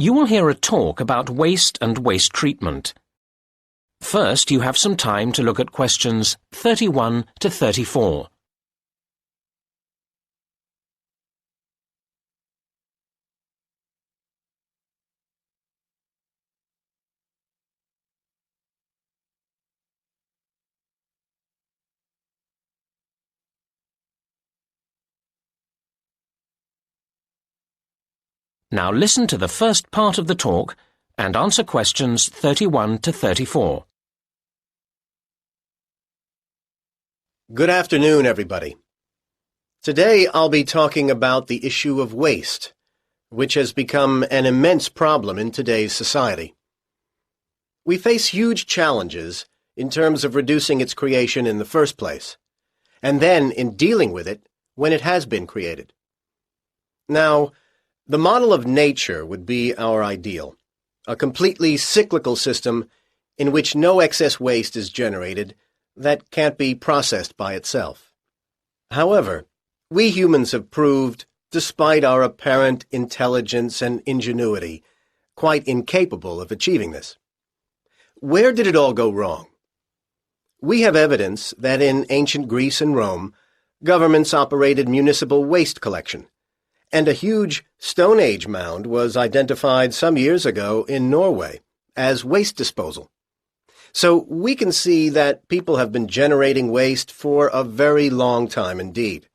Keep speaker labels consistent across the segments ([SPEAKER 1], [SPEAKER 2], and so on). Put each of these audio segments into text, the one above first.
[SPEAKER 1] You will hear a talk about waste and waste treatment. First, you have some time to look at questions 31 to 34. Now listen to the first part of the talk and answer questions 31 to 34.
[SPEAKER 2] Good afternoon, everybody. Today I'll be talking about the issue of waste, which has become an immense problem in today's society. We face huge challenges in terms of reducing its creation in the first place, and then in dealing with it when it has been created. Now, the model of nature would be our ideal, a completely cyclical system in which no excess waste is generated that can't be processed by itself. However, we humans have proved, despite our apparent intelligence and ingenuity, quite incapable of achieving this. Where did it all go wrong? We have evidence that in ancient Greece and Rome, governments operated municipal waste collection, and a huge Stone Age mound was identified some years ago in Norway as waste disposal. So we can see that people have been generating waste for a very long time indeed.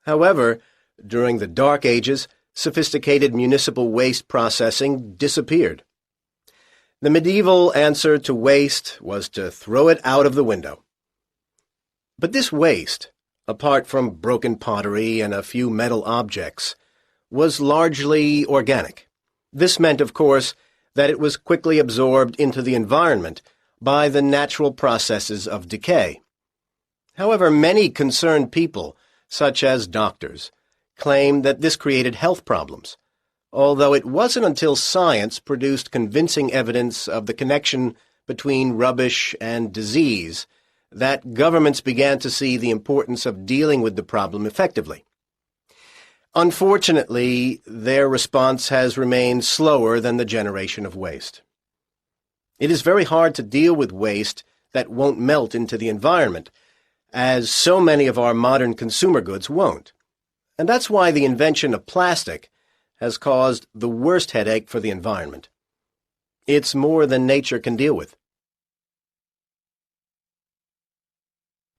[SPEAKER 2] However, during the Dark Ages, sophisticated municipal waste processing disappeared. The medieval answer to waste was to throw it out of the window. But this waste, apart from broken pottery and a few metal objects, was largely organic. This meant, of course, that it was quickly absorbed into the environment by the natural processes of decay. However, many concerned people, such as doctors, claimed that this created health problems, although it wasn't until science produced convincing evidence of the connection between rubbish and disease that governments began to see the importance of dealing with the problem effectively. Unfortunately, their response has remained slower than the generation of waste. It is very hard to deal with waste that won't melt into the environment, as so many of our modern consumer goods won't. And that's why the invention of plastic has caused the worst headache for the environment. It's more than nature can deal with.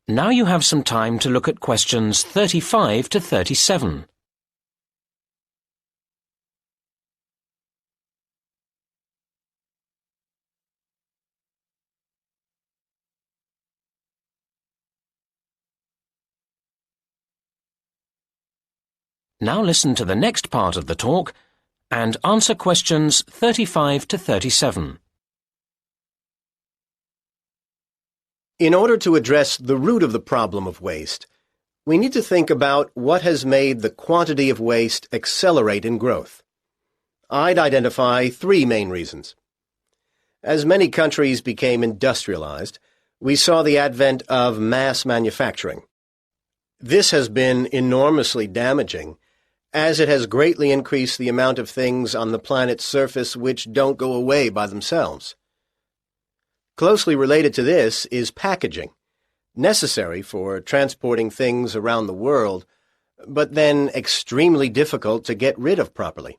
[SPEAKER 1] Now you have some time to look at questions 35 to 37. Now listen to the next part of the talk and answer questions 35 to 37.
[SPEAKER 2] In order to address the root of the problem of waste, we need to think about what has made the quantity of waste accelerate in growth. I'd identify three main reasons. As many countries became industrialized, we saw the advent of mass manufacturing. This has been enormously damaging, as it has greatly increased the amount of things on the planet's surface which don't go away by themselves. Closely related to this is packaging, necessary for transporting things around the world, but then extremely difficult to get rid of properly.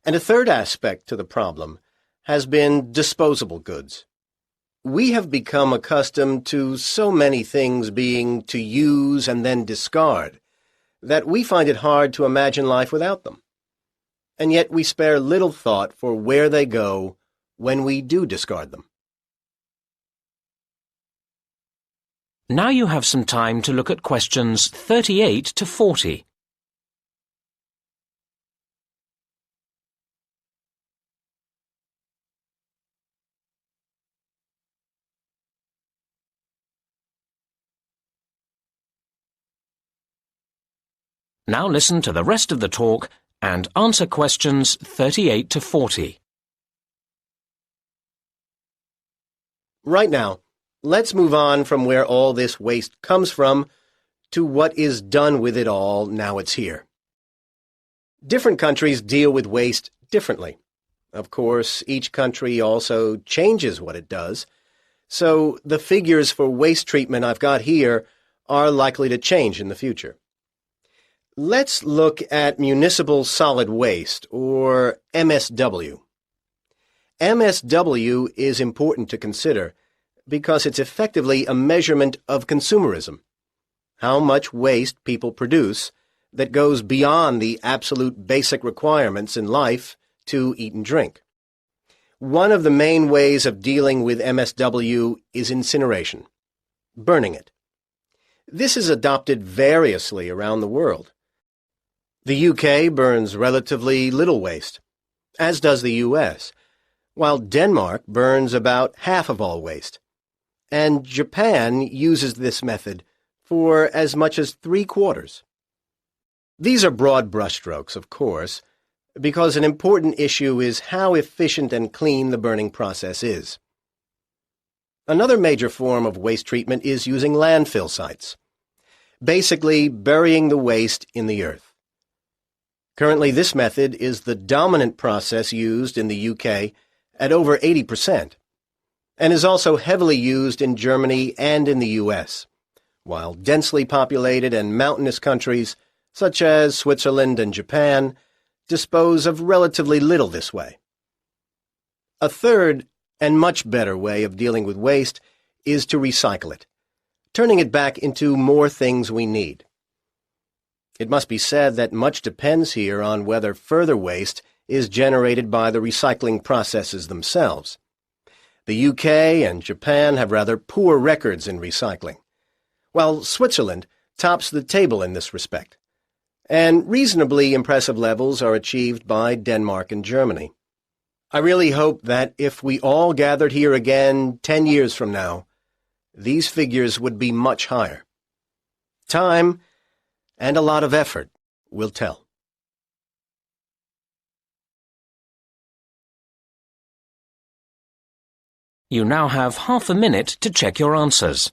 [SPEAKER 2] And a third aspect to the problem has been disposable goods. We have become accustomed to so many things being to use and then discard that we find it hard to imagine life without them. And yet we spare little thought for where they go when we do discard them.
[SPEAKER 1] Now you have some time to look at questions 38 to 40. Now listen to the rest of the talk and answer questions 38 to 40.
[SPEAKER 2] Right now, let's move on from where all this waste comes from to what is done with it all now it's here. Different countries deal with waste differently. Of course, each country also changes what it does, so the figures for waste treatment I've got here are likely to change in the future. Let's look at municipal solid waste, or MSW. MSW is important to consider because it's effectively a measurement of consumerism, how much waste people produce that goes beyond the absolute basic requirements in life to eat and drink. One of the main ways of dealing with MSW is incineration, burning it. This is adopted variously around the world. The UK burns relatively little waste, as does the US, while Denmark burns about half of all waste, and Japan uses this method for as much as 3/4. These are broad brushstrokes, of course, because an important issue is how efficient and clean the burning process is. Another major form of waste treatment is using landfill sites, basically burying the waste in the earth. Currently, this method is the dominant process used in the UK at over 80%, and is also heavily used in Germany and in the US, while densely populated and mountainous countries such as Switzerland and Japan dispose of relatively little this way. A third and much better way of dealing with waste is to recycle it, turning it back into more things we need. It must be said that much depends here on whether further waste is generated by the recycling processes themselves. The UK and Japan have rather poor records in recycling, while Switzerland tops the table in this respect, and reasonably impressive levels are achieved by Denmark and Germany. I really hope that if we all gathered here again 10 years from now, these figures would be much higher. Time and a lot of effort will tell.
[SPEAKER 1] You now have half a minute to check your answers.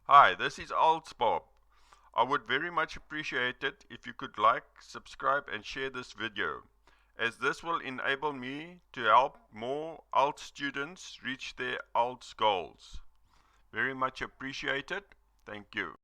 [SPEAKER 3] Hi, this is IELTS Bob. I would very much appreciate it if you could like, subscribe and share this video, as this will enable me to help more IELTS students reach their IELTS goals. Very much appreciated. Thank you.